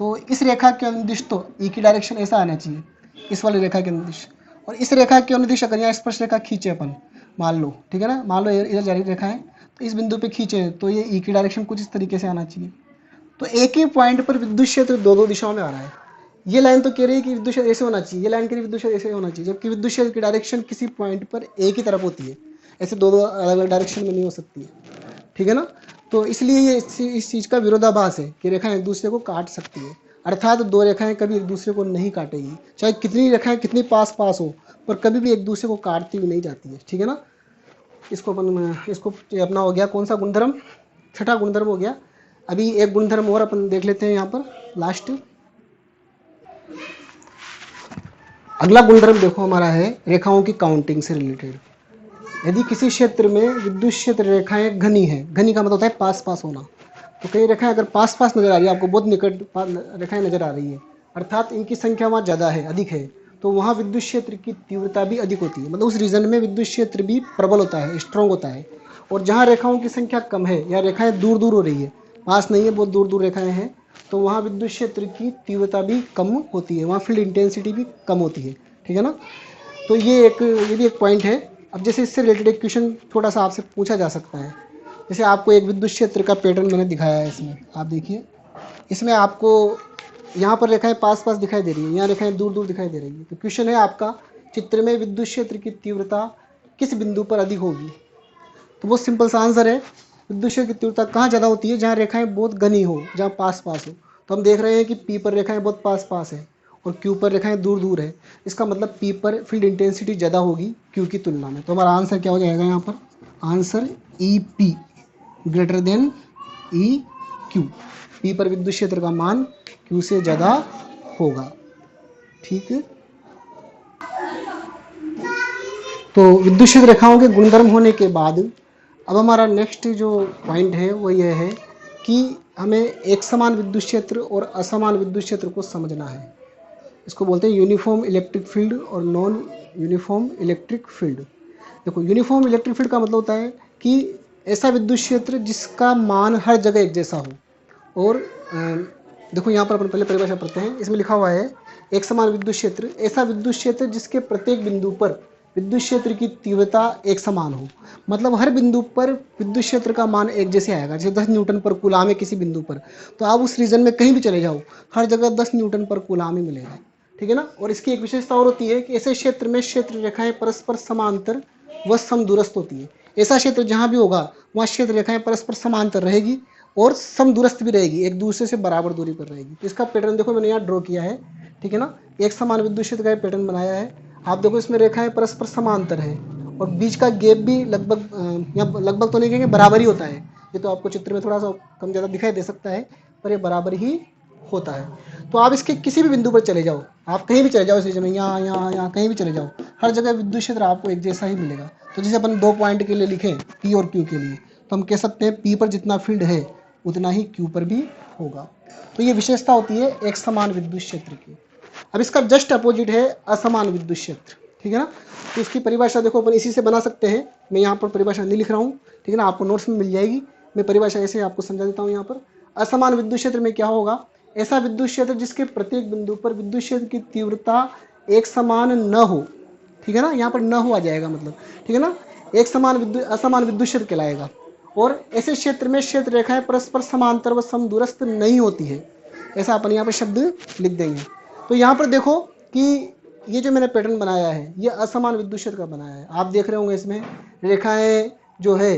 तो इस रेखा के अनुदिश तो ई की डायरेक्शन ऐसा आना चाहिए, इस वाली रेखा के अनुदिश, और इस रेखा के अनुदिश अगर यहाँ स्पर्श रेखा खींचे अपन, मान लो, ठीक है ना, मान लो इधर जा रही रेखा है, तो इस बिंदु पे खींचे तो ये ई की डायरेक्शन कुछ इस तरीके से आना चाहिए। तो एक ही पॉइंट पर विद्युत क्षेत्र दो दो दिशाओं में आ रहा है। ये लाइन तो कह रही है कि विद्युत क्षेत्र ऐसे होना चाहिए, ये लाइन कह रही है विद्युत क्षेत्र ऐसे होना चाहिए, जबकि विद्युत क्षेत्र की डायरेक्शन किसी पॉइंट पर एक ही तरफ होती है, ऐसे दो दो अलग अलग डायरेक्शन में नहीं हो सकती है। ठीक है ना। तो इसलिए ये इस चीज़ का विरोधाभास है कि रेखाएं एक दूसरे को काट सकती है, अर्थात दो रेखाएं कभी एक दूसरे को नहीं काटेगी, चाहे कितनी रेखाएं कितनी पास पास हो, पर कभी भी एक दूसरे को काटती हुई नहीं जाती है। ठीक है ना। इसको अपना हो गया कौन सा गुणधर्म, छठा गुणधर्म हो गया। अभी एक गुणधर्म और अपन देख लेते हैं यहाँ पर लास्ट। अगला गुणधर्म देखो हमारा है रेखाओं की काउंटिंग से रिलेटेड। यदि किसी क्षेत्र में विद्युत क्षेत्र रेखाएं घनी है, घनी का मतलब होता है पास पास होना, तो कई रेखाएं अगर पास पास नजर आ रही है, आपको बहुत निकट रेखाएं नजर आ रही है, अर्थात इनकी संख्या वहाँ ज़्यादा है, अधिक है, तो वहाँ विद्युत क्षेत्र की तीव्रता भी अधिक होती है, मतलब उस रीजन में विद्युत क्षेत्र भी प्रबल होता है, स्ट्रॉन्ग होता है। और जहाँ रेखाओं की संख्या कम है या रेखाएं दूर दूर हो रही है, पास नहीं है, बहुत दूर दूर रेखाएं हैं, तो वहाँ विद्युत क्षेत्र की तीव्रता भी कम होती है, वहाँ फील्ड इंटेंसिटी भी कम होती है। ठीक है ना। तो ये भी एक पॉइंट है। अब जैसे इससे रिलेटेड एक क्वेश्चन थोड़ा सा आपसे पूछा जा सकता है। जैसे आपको एक विद्युत क्षेत्र का पैटर्न मैंने दिखाया है, इसमें आप देखिए, इसमें आपको यहाँ पर रेखाएं पास पास दिखाई दे रही है, यहाँ रेखाएं दूर दूर दिखाई दे रही है। तो क्वेश्चन है आपका, चित्र में विद्युत क्षेत्र की तीव्रता किस बिंदु पर अधिक होगी। तो बहुत सिंपल सा आंसर है, विद्युत क्षेत्र की तीव्रता कहाँ ज़्यादा होती है, जहाँ रेखाएं बहुत घनी हो, जहाँ पास पास हो। तो हम देख रहे हैं कि पी पर रेखाएं बहुत पास पास है और क्यू पर रेखाएं दूर दूर है, इसका मतलब पी पर फील्ड इंटेंसिटी ज़्यादा होगी क्यू की तुलना में। तो हमारा आंसर क्या हो जाएगा यहाँ पर, answer E P greater than ई क्यू, पी पर विद्युत क्षेत्र का मान क्यू से ज़्यादा होगा। ठीक है। तो विद्युत क्षेत्र रेखाओं के गुणधर्म होने के बाद अब हमारा नेक्स्ट जो पॉइंट है वो ये है कि हमें एक समान विद्युत क्षेत्र और असमान विद्युत क्षेत्र को समझना है। इसको बोलते हैं यूनिफॉर्म इलेक्ट्रिक फील्ड और नॉन यूनिफॉर्म इलेक्ट्रिक फील्ड। देखो यूनिफॉर्म इलेक्ट्रिक फील्ड का मतलब होता है कि ऐसा विद्युत क्षेत्र जिसका मान हर जगह एक जैसा हो। और देखो यहाँ पर अपन पहले परिभाषा पढ़ते हैं, इसमें लिखा हुआ है एक समान विद्युत क्षेत्र, ऐसा विद्युत क्षेत्र जिसके प्रत्येक बिंदु पर विद्युत क्षेत्र की तीव्रता एक समान हो। मतलब हर बिंदु पर विद्युत क्षेत्र का मान एक जैसे आएगा। जैसे 10 न्यूटन पर कूलाम है किसी बिंदु पर, तो आप उस रीजन में कहीं भी चले जाओ, हर जगह 10 न्यूटन पर कूलाम ही मिलेगा। ठीक है ना। और इसकी एक विशेषता और होती है कि ऐसे क्षेत्र में क्षेत्र रेखाएं परस्पर समांतर व समदूरस्थ होती है। ऐसा क्षेत्र जहां भी होगा वहां क्षेत्र रेखाएं परस्पर समांतर रहेगी और समदूरस्थ भी रहेगी, एक दूसरे से बराबर दूरी पर रहेगी। तो इसका पैटर्न देखो मैंने यहाँ ड्रॉ किया है। ठीक है ना। एक समान विद्युत क्षेत्र का पैटर्न बनाया है। आप देखो इसमें रेखाएं परस्पर समांतर है और बीच का गैप भी लगभग यहाँ लगभग तो नहीं कहेंगे, बराबर ही होता है। ये तो आपको चित्र में थोड़ा सा कम ज़्यादा दिखाई दे सकता है, पर ये बराबर ही होता है। तो आप इसके किसी भी बिंदु पर चले जाओ, आप कहीं भी चले जाओ इस रीजन में, यहाँ यहाँ यहाँ कहीं भी चले जाओ, हर जगह विद्युत क्षेत्र आपको एक जैसा ही मिलेगा। तो जैसे अपन 2 पॉइंट के लिए लिखें पी और क्यू के लिए, तो हम कह सकते हैं पी पर जितना फील्ड है उतना ही क्यू पर भी होगा। तो ये विशेषता होती है एक समान विद्युत क्षेत्र की। अब इसका जस्ट अपोजिट है असमान विद्युत क्षेत्र। ठीक है ना। तो इसकी परिभाषा देखो अपन इसी से बना सकते हैं। मैं यहाँ पर परिभाषा नहीं लिख रहा हूँ, ठीक है ना, आपको नोट्स में मिल जाएगी। मैं परिभाषा ऐसे आपको समझा देता हूँ। यहाँ पर असमान विद्युत क्षेत्र में क्या होगा, ऐसा विद्युत क्षेत्र जिसके प्रत्येक बिंदु पर विद्युत क्षेत्र की तीव्रता एक समान न हो। ठीक है ना, यहाँ पर न हो आ जाएगा मतलब, ठीक है ना, एक समान विद्युत असमान विद्युत क्षेत्र कहलाएगा। और ऐसे क्षेत्र में क्षेत्र रेखाएं परस्पर समांतर व समदूरस्थ नहीं होती है, ऐसा अपन यहाँ पर शब्द लिख देंगे। तो यहाँ पर देखो कि ये जो मैंने पैटर्न बनाया है ये असमान विद्युत क्षेत्र का बनाया है। आप देख रहे होंगे इसमें रेखाएं जो है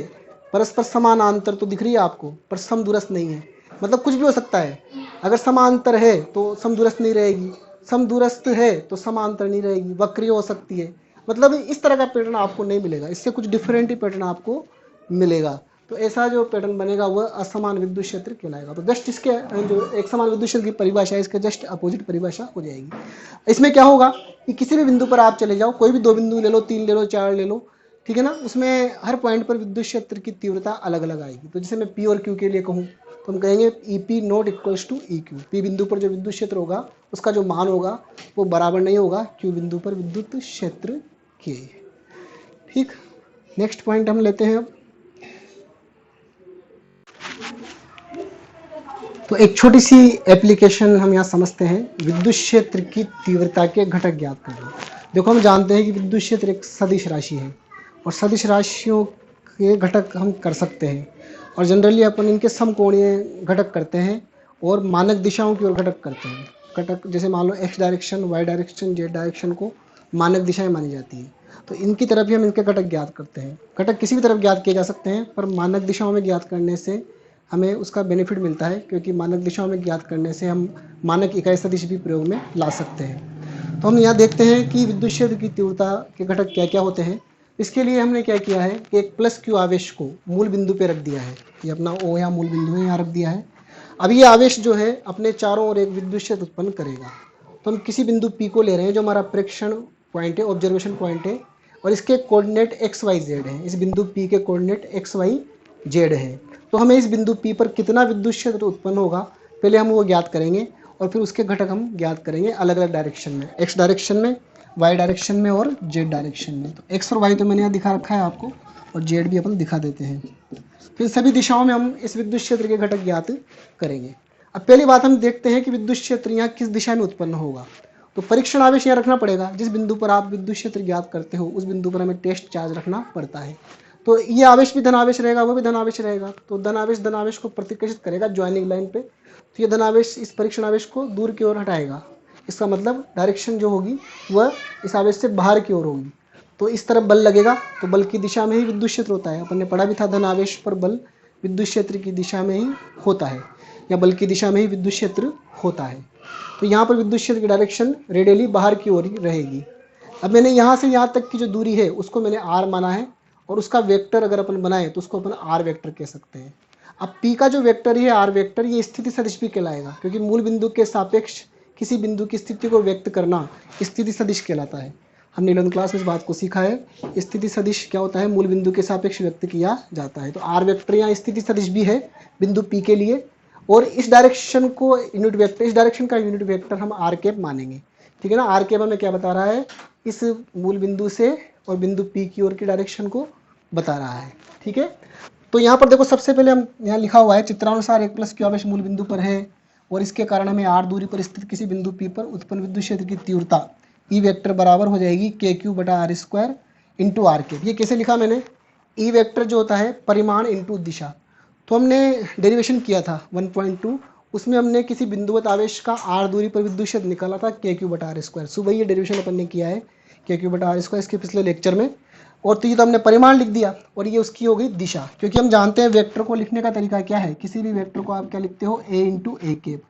परस्पर समानांतर तो दिख रही है आपको, पर समदूरस्थ नहीं है। मतलब कुछ भी हो सकता है, अगर समांतर है तो समदूरस्थ नहीं रहेगी, समदूरस्थ है तो समांतर नहीं रहेगी, वक्रीय हो सकती है। मतलब इस तरह का पैटर्न आपको नहीं मिलेगा, इससे कुछ डिफरेंट ही पैटर्न आपको मिलेगा। तो ऐसा जो पैटर्न बनेगा वह असमान विद्युत क्षेत्र कहलाएगा। तो जस्ट इसके जो एक समान विद्युत क्षेत्र की परिभाषा है इसके जस्ट अपोजिट परिभाषा हो जाएगी। इसमें क्या होगा कि किसी भी बिंदु पर आप चले जाओ, कोई भी 2 बिंदु ले लो, 3 ले लो, 4 ले लो, ठीक है ना, उसमें हर पॉइंट पर विद्युत क्षेत्र की तीव्रता अलग अलग आएगी। तो जैसे मैं पी और क्यू के लिए कहूँ तो हम कहेंगे E P not equals to E Q. P बिंदु पर जो विद्युत क्षेत्र होगा उसका जो मान होगा वो बराबर नहीं होगा क्यू बिंदु पर विद्युत क्षेत्र के। ठीक, नेक्स्ट पॉइंट हम लेते हैं अब। तो एक छोटी सी एप्लीकेशन हम यहाँ समझते हैं, विद्युत क्षेत्र की तीव्रता के घटक ज्ञात करना। देखो हम जानते हैं कि विद्युत क्षेत्र एक सदिश राशि है और सदिश राशियों के घटक हम कर सकते हैं और जनरली अपन इनके समकोणीय घटक करते हैं और मानक दिशाओं की ओर घटक करते हैं। घटक जैसे मान लो X direction, Y direction, Z direction को मानक दिशाएं मानी जाती हैं, तो इनकी तरफ ही हम इनके घटक ज्ञात करते हैं। घटक किसी भी तरफ ज्ञात किए जा सकते हैं, पर मानक दिशाओं में ज्ञात करने से हमें उसका बेनिफिट मिलता है, क्योंकि मानक दिशाओं में ज्ञात करने से हम मानक इकाई सदिश भी प्रयोग में ला सकते हैं। तो हम यहाँ देखते हैं कि विद्युत क्षेत्र की तीव्रता के घटक क्या क्या होते हैं। इसके लिए हमने क्या किया है कि एक प्लस क्यू आवेश को मूल बिंदु पे रख दिया है। ये अपना ओ या मूल बिंदु है, यहाँ रख दिया है। अब ये आवेश जो है अपने चारों ओर एक विद्युत क्षेत्र उत्पन्न करेगा। तो हम किसी बिंदु पी को ले रहे हैं जो हमारा प्रेक्षण पॉइंट है, ऑब्जर्वेशन पॉइंट है, और इसके कोऑर्डिनेट एक्स वाई जेड है। इस बिंदु पी के कोऑर्डिनेट एक्स वाई जेड है। तो हमें इस बिंदु पी पर कितना विद्युत क्षेत्र उत्पन्न होगा पहले हम वो ज्ञात करेंगे और फिर उसके घटक हम ज्ञात करेंगे अलग अलग डायरेक्शन में, एक्स डायरेक्शन में, वाई डायरेक्शन में और जेड डायरेक्शन में। तो एक्स और वाई तो मैंने यहाँ दिखा रखा है आपको, और जेड भी अपन दिखा देते हैं। फिर सभी दिशाओं में हम इस विद्युत क्षेत्र के घटक ज्ञात करेंगे। अब पहली बात हम देखते हैं कि विद्युत क्षेत्र यहाँ किस दिशा में उत्पन्न होगा। तो परीक्षण आवेश यहाँ रखना पड़ेगा। जिस बिंदु पर आप विद्युत क्षेत्र ज्ञात करते हो उस बिंदु पर हमें टेस्ट चार्ज रखना पड़ता है। तो ये आवेश भी धन आवेश रहेगा, वो भी धन आवेश रहेगा। तो धन आवेश को प्रतिकर्षित करेगा ज्वाइनिंग लाइन पे। तो ये धन आवेश इस परीक्षण आवेश को दूर की ओर हटाएगा। इसका मतलब डायरेक्शन जो होगी वह इस आवेश से बाहर की ओर होगी। तो इस तरफ बल लगेगा, तो बल की दिशा में ही विद्युत क्षेत्र होता है। अपन ने पढ़ा भी था धन आवेश पर बल विद्युत क्षेत्र की दिशा में ही होता है, या बल की दिशा में ही विद्युत क्षेत्र होता है। तो यहाँ पर विद्युत क्षेत्र की डायरेक्शन रेडियली बाहर की ओर ही रहेगी। अब मैंने यहाँ से यहाँ तक की जो दूरी है उसको मैंने आर माना है, और उसका वेक्टर अगर अपन बनाए तो उसको अपन आर वेक्टर कह सकते हैं। अब पी का जो वेक्टर है आर वेक्टर, ये स्थिति सदिश भी कहलाएगा, क्योंकि मूल बिंदु के सापेक्ष किसी बिंदु की स्थिति को व्यक्त करना स्थिति सदिश कहलाता है। हमने 11वीं क्लास में इस बात को सीखा है। स्थिति सदिश क्या होता है, मूल बिंदु के सापेक्ष व्यक्त किया जाता है। तो आर वेक्टर यहाँ स्थिति सदिश भी है बिंदु पी के लिए, और इस डायरेक्शन को यूनिट वेक्टर, इस डायरेक्शन का यूनिट वेक्टर हम आर कैप मानेंगे। ठीक है ना। आर कैप हमें क्या बता रहा है, इस मूल बिंदु से और बिंदु पी की ओर की डायरेक्शन को बता रहा है। ठीक है। तो यहाँ पर देखो सबसे पहले हम यहाँ लिखा हुआ है चित्रानुसार एक प्लस क्यू आवेश मूल बिंदु पर है और इसके कारण हमें r दूरी पर स्थित किसी बिंदु P पर उत्पन्न विद्युत क्षेत्र की तीव्रता E वेक्टर बराबर हो जाएगी KQ बटा R square into R cap. ये कैसे लिखा मैंने, E वेक्टर जो होता है परिमाण इंटू दिशा। तो हमने डेरिवेशन किया था 1.2, उसमें हमने किसी बिंदुवत आवेश का r दूरी पर विद्युत क्षेत्र निकाला था KQ बटा R स्क्वायर। सुबह ये डेरिवेशन अपन ने किया है KQ बटा R स्क्वायर इसके पिछले लेक्चर में। और तो ये तो हमने परिमाण लिख दिया और ये उसकी हो गई दिशा, क्योंकि हम जानते हैं वेक्टर को लिखने का तरीका क्या है, किसी भी वेक्टर को आप क्या लिखते हो a इंटू ए केप,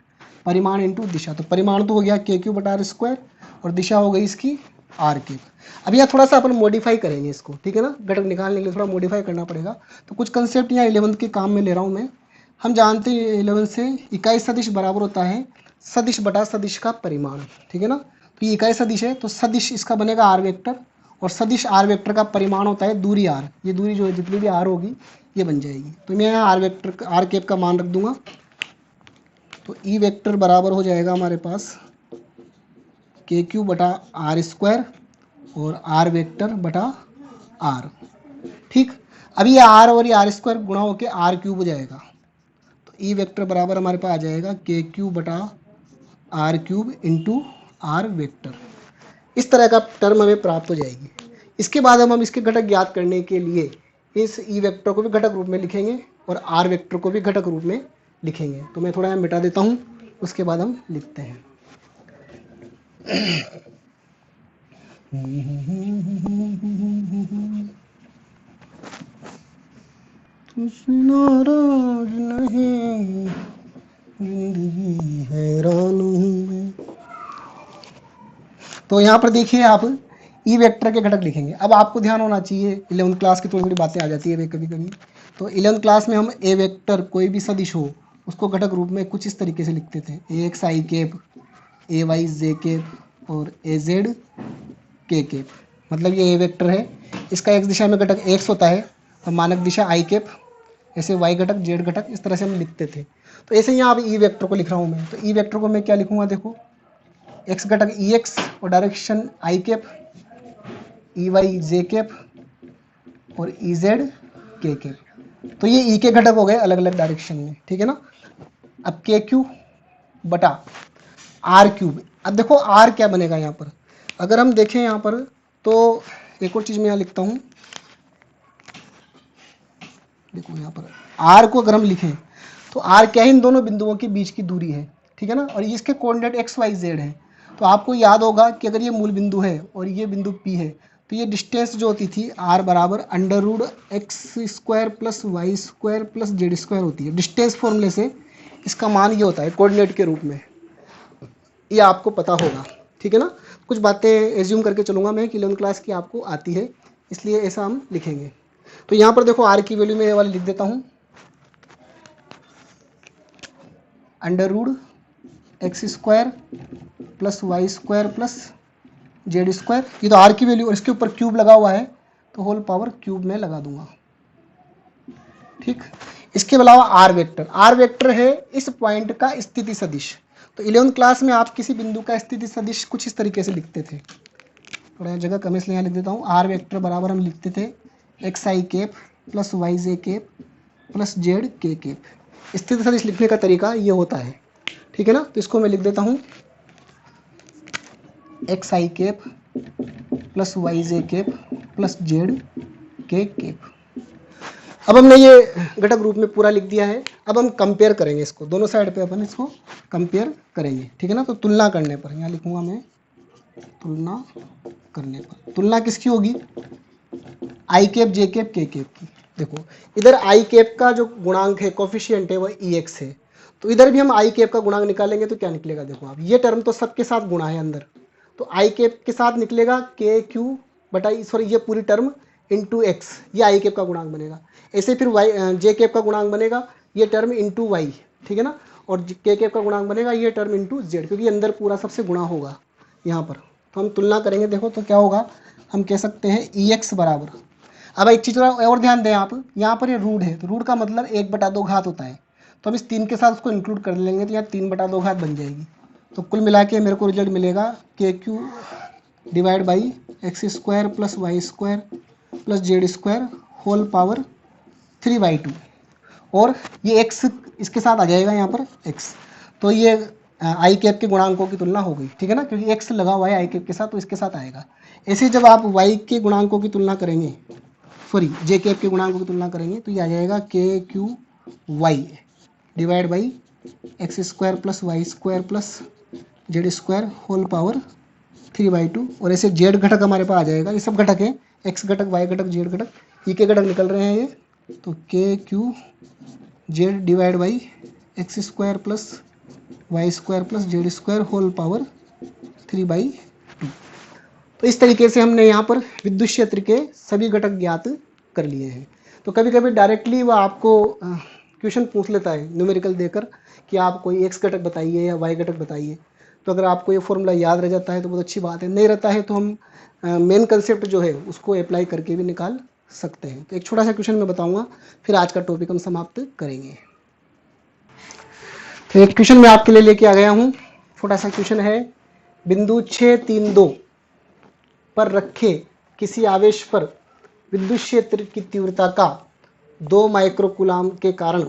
परिमाण इंटू दिशा। तो परिमाण तो हो गया KQ बटा R स्क्वायर और दिशा हो गई इसकी आर केप। अब यहाँ थोड़ा सा अपन मॉडिफाई करेंगे इसको, ठीक है ना, घटक निकालने के लिए थोड़ा मॉडिफाई करना पड़ेगा। तो कुछ कंसेप्ट यहाँ 11th के काम में ले रहा हूँ मैं। हम जानते हैं 11th से इकाई सदिश बराबर होता है सदिश बटा सदिश का परिमाण, ठीक है ना। तो ये इकाई सदिश है तो सदिश इसका बनेगा आर वेक्टर, और सदिश आर वेक्टर का परिमाण होता है दूरी आर। ये दूरी जो है जितनी भी आर होगी ये बन जाएगी। तो मैं यहाँ आर वेक्टर आर केप का मान रख दूंगा। तो ई वेक्टर बराबर हो जाएगा हमारे पास KQ बटा R स्क्वायर और R वेक्टर बटा R, ठीक। अब ये R और ये R स्क्वायर गुणा होकर R क्यूब हो जाएगा। तो E वेक्टर बराबर हमारे पास आ जाएगा KQ बटा R cube into R vector. इस तरह का टर्म हमें प्राप्त हो जाएगी। इसके बाद हम इसके घटक ज्ञात करने के लिए इस E वेक्टर को भी घटक रूप में लिखेंगे और R वेक्टर को भी घटक रूप में लिखेंगे। तो मैं थोड़ा यहाँ मिटा देता हूँ, उसके बाद हम लिखते हैं। नाराज नहीं जिंदगी हैरान हूँ। तो यहाँ पर देखिए आप ई वेक्टर के घटक लिखेंगे। अब आपको ध्यान होना चाहिए, 11th क्लास की थोड़ी थोड़ी बातें आ जाती है कभी कभी। तो 11th क्लास में हम ए वेक्टर कोई भी सदिश हो उसको घटक रूप में कुछ इस तरीके से लिखते थे, AX I cap, AY J cap और AZ K केप। मतलब ये ए वेक्टर है, इसका एक्स दिशा में घटक x होता है और मानक दिशा I केप, ऐसे y घटक z घटक, इस तरह से हम लिखते थे। तो ऐसे यहाँ अब ई वेक्टर को लिख रहा हूँ मैं। तो ई वेक्टर को मैं क्या लिखूँगा, देखो x घटक EX और direction I cap, EY J cap और EZ K केप। तो ये E के घटक हो गए अलग अलग डायरेक्शन में, ठीक है ना। अब KQ बटा R क्यूब। अब देखो R क्या बनेगा यहाँ पर, अगर हम देखें यहाँ पर तो एक और चीज़ मैं यहाँ लिखता हूँ। देखो यहाँ पर R को अगर हम लिखें तो R क्या है, इन दोनों बिंदुओं के बीच की दूरी है, ठीक है ना, और इसके कोऑर्डिनेट XYZ है। तो आपको याद होगा कि अगर ये मूल बिंदु है और ये बिंदु P है तो ये डिस्टेंस जो होती थी R बराबर √x square plus Y square plus Z square होती है। डिस्टेंस फॉर्मूले से इसका मान ये होता है कोऑर्डिनेट के रूप में, ये आपको पता होगा, ठीक है ना। कुछ बातें एज्यूम करके चलूँगा मैं कि 11th क्लास की आपको आती है, इसलिए ऐसा हम लिखेंगे। तो यहाँ पर देखो R की वैल्यू मैं ये वाली लिख देता हूँ, √x square plus Y square plus Z square. ये तो R की वैल्यू और इसके ऊपर क्यूब लगा हुआ है तो होल पावर क्यूब में लगा दूंगा, ठीक। इसके अलावा R वेक्टर है इस पॉइंट का स्थिति सदिश। तो 11th क्लास में आप किसी बिंदु का स्थिति सदिश कुछ इस तरीके से लिखते थे। थोड़ा जगह कम इसलिए यहाँ लिख देता हूँ। R वेक्टर बराबर हम लिखते थे XI cap plus YJ cap plus ZK cap. स्थिति सदिश लिखने का तरीका ये होता है, ठीक है ना। तो इसको मैं लिख देता हूँ XI cap plus YJ cap plus ZK cap. अब हमने ये घटक रूप में पूरा लिख दिया है। अब हम कंपेयर करेंगे इसको, दोनों साइड पे अपन इसको कंपेयर करेंगे, ठीक है ना। तो तुलना करने पर यहाँ लिखूंगा मैं, तुलना करने पर। तुलना किसकी होगी, I cap J cap K cap की। देखो इधर I केप का जो गुणांक है कोफिशिएंट है वह EX है, तो इधर भी हम I केप का गुणांक निकालेंगे तो क्या निकलेगा, देखो आप ये टर्म तो सबके साथ गुणा है अंदर, तो I केप के साथ निकलेगा KQ बटा सॉरी ये पूरी टर्म इंटू एक्स, ये I केप का गुणांक बनेगा। ऐसे फिर J केप का गुणांक बनेगा ये टर्म इंटू वाई, ठीक है ना, और K केप का गुणांक बनेगा ये टर्म इंटू Z, क्योंकि अंदर पूरा सबसे गुणा होगा यहाँ पर। तो हम तुलना करेंगे, देखो तो क्या होगा, हम कह सकते हैं EX बराबर। अब एक चीज़ और ध्यान दें आप, यहाँ पर ये रूट है तो रूट का मतलब 1/2 घात होता है, तो हम इस 3 के साथ उसको इंक्लूड कर लेंगे तो यहाँ 3/2 घात बन जाएगी। तो कुल मिला के मेरे को रिजल्ट मिलेगा KQ divide by X square plus Y square plus Z square whole power 3/2, और ये x इसके साथ आ जाएगा यहाँ पर x। तो ये आई कैप के गुणांकों की तुलना हो गई, ठीक है ना, क्योंकि एक्स लगा हुआ है आई कैप के साथ तो इसके साथ आएगा। ऐसे जब आप वाई के गुणांकों की तुलना करेंगे, सॉरी जे कैप के गुणांकों की तुलना करेंगे तो ये आ जाएगा K Q Y divide by X square plus Y square plus Z square whole power 3/2। और ऐसे जेड घटक हमारे पास आ जाएगा, ये सब घटक हैं, एक्स घटक वाई घटक जेड घटक, ये के घटक निकल रहे हैं ये, तो K Q Z divide by X square plus Y square plus Z square whole power 3/2। तो इस तरीके से हमने यहाँ पर विद्युत क्षेत्र के सभी घटक ज्ञात कर लिए हैं। तो कभी कभी डायरेक्टली वो आपको क्वेश्चन पूछ लेता है न्यूमेरिकल देकर कि आप कोई एक्स घटक बताइए या वाई घटक बताइए, तो अगर आपको ये फॉर्मूला याद रह जाता है तो बहुत अच्छी बात है, नहीं रहता है तो हम मेन कंसेप्ट जो है उसको अप्लाई करके भी निकाल सकते हैं। तो एक छोटा सा क्वेश्चन मैं बताऊंगा, फिर आज का टॉपिक हम समाप्त करेंगे। तो एक क्वेश्चन मैं आपके लिए लेके आ गया हूँ, छोटा सा क्वेश्चन है। बिंदु 632 पर रखे किसी आवेश पर विद्युत क्षेत्र की तीव्रता का 2 माइक्रोकूलाम के कारण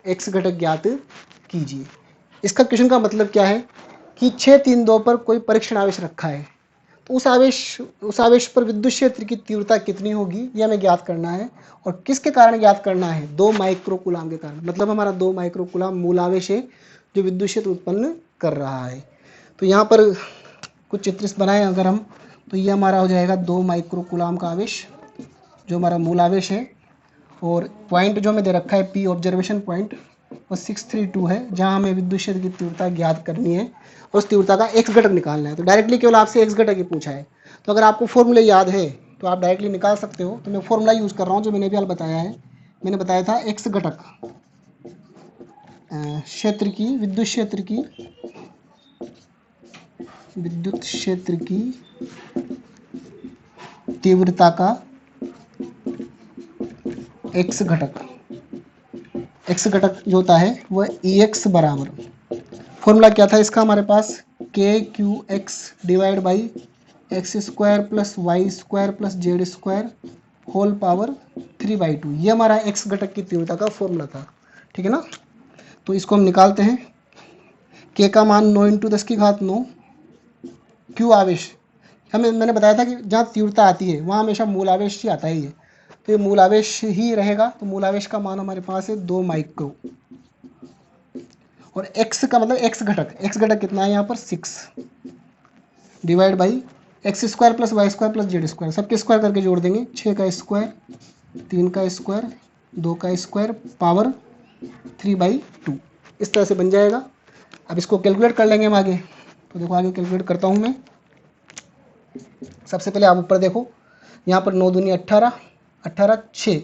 एक्स घटक ज्ञात कीजिए। इसका क्वेश्चन का मतलब क्या है कि 632 पर कोई परीक्षण आवेश रखा है, तो उस आवेश पर विद्युत क्षेत्र की तीव्रता कितनी होगी यह हमें ज्ञात करना है। और किसके कारण ज्ञात करना है? 2 माइक्रोकूलाम के कारण, मतलब हमारा 2 माइक्रोकूलाम मूल आवेश है जो विद्युत क्षेत्र उत्पन्न कर रहा है। तो यहाँ पर कुछ चित्र बनाए अगर हम, तो ये हमारा हो जाएगा 2 माइक्रोकूलाम का आवेश जो हमारा मूल आवेश है। और पॉइंट जो हमें दे रखा है पी ऑब्जर्वेशन पॉइंट वो 632 है, जहाँ हमें विद्युत क्षेत्र की तीव्रता ज्ञात करनी है और उस तीव्रता का एक्स घटक निकालना है। तो डायरेक्टली केवल आपसे एक्स घटक ही पूछा है, तो अगर आपको फॉर्मूले याद है तो आप डायरेक्टली निकाल सकते हो। तो मैं फॉर्मूला यूज़ कर रहा हूँ जो मैंने भी हाल बताया है। मैंने बताया था एक्स घटक क्षेत्र की विद्युत क्षेत्र की तीव्रता का एक्स घटक जो होता है वह ई एक्स बराबर, फॉर्मूला क्या था इसका हमारे पास, K Q X divide by X square plus Y square plus Z square whole power 3/2। ये हमारा एक्स घटक की तीव्रता का फॉर्मूला था, ठीक है ना। तो इसको हम निकालते हैं। के का मान 9 × 10⁹, क्यू आवेश मैंने बताया था कि जहाँ तीव्रता आती है वहाँ हमेशा मूल आवेश ही आता है, तो ये मूल आवेश ही रहेगा। तो मूल आवेश का मान हमारे पास है 2 माइक्रो, और एक्स का मतलब एक्स घटक कितना है यहाँ पर 6 divide by X square plus Y square plus Z square, सबके स्क्वायर करके जोड़ देंगे, 6 का स्क्वायर 3 का स्क्वायर 2 का स्क्वायर पावर 3/2, इस तरह से बन जाएगा। अब इसको कैलकुलेट कर लेंगे हम आगे। तो देखो आगे कैलकुलेट करता हूँ मैं। सबसे पहले आप ऊपर देखो, यहाँ पर 9 दूनी 18, 18 6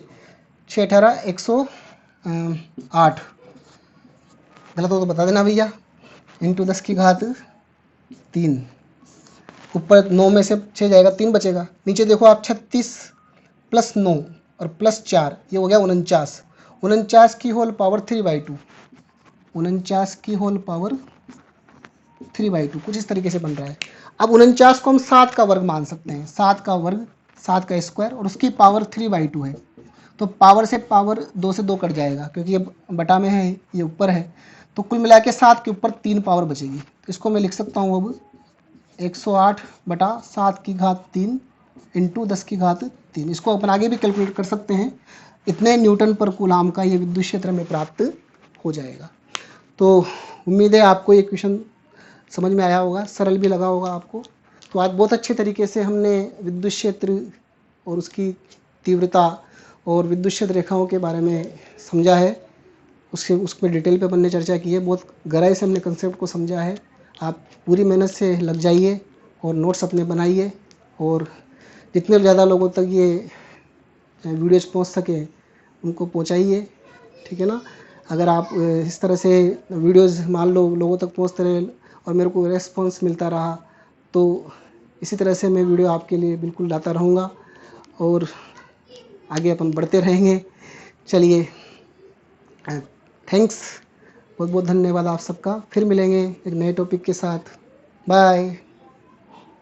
6 18 108, गलत हो तो बता देना भैया, इंटू 10⁻3। ऊपर 9 में से 6 जाएगा 3 बचेगा, नीचे देखो आप 36 + 9 और +4 ये हो गया 49, 49 की होल पावर 3/2, 49 की होल पावर 3/2 कुछ इस तरीके से बन रहा है। अब 49 को हम 7 का वर्ग मान सकते हैं, 7 का वर्ग 7 का स्क्वायर और उसकी पावर 3/2 है, तो पावर से पावर 2 से 2 कट जाएगा क्योंकि ये बटा में है ये ऊपर है, तो कुल मिला के 7 के ऊपर 3 पावर बचेगी। तो इसको मैं लिख सकता हूँ अब 108/7⁻3 इंटू 10⁻3। इसको अपन आगे भी कैलकुलेट कर सकते हैं, इतने न्यूटन पर कूलाम का ये विद्युत क्षेत्र में प्राप्त हो जाएगा। तो उम्मीद है आपको ये क्वेश्चन समझ में आया होगा, सरल भी लगा होगा आपको। तो आज बहुत अच्छे तरीके से हमने विद्युत क्षेत्र और उसकी तीव्रता और विद्युत क्षेत्र रेखाओं के बारे में समझा है, उसमें डिटेल पे अपन ने चर्चा की है, बहुत गहराई से हमने कंसेप्ट को समझा है। आप पूरी मेहनत से लग जाइए और नोट्स अपने बनाइए और जितने ज़्यादा लोगों तक ये वीडियोज़ पहुंच सके उनको पहुंचाइए, ठीक है ना। अगर आप इस तरह से वीडियोज़ मान लो लोगों तक पहुंचते रहे और मेरे को रेस्पॉन्स मिलता रहा, तो इसी तरह से मैं वीडियो आपके लिए बिल्कुल लाता रहूँगा और आगे अपन बढ़ते रहेंगे। चलिए, थैंक्स, बहुत बहुत धन्यवाद आप सबका। फिर मिलेंगे एक नए टॉपिक के साथ। बाय।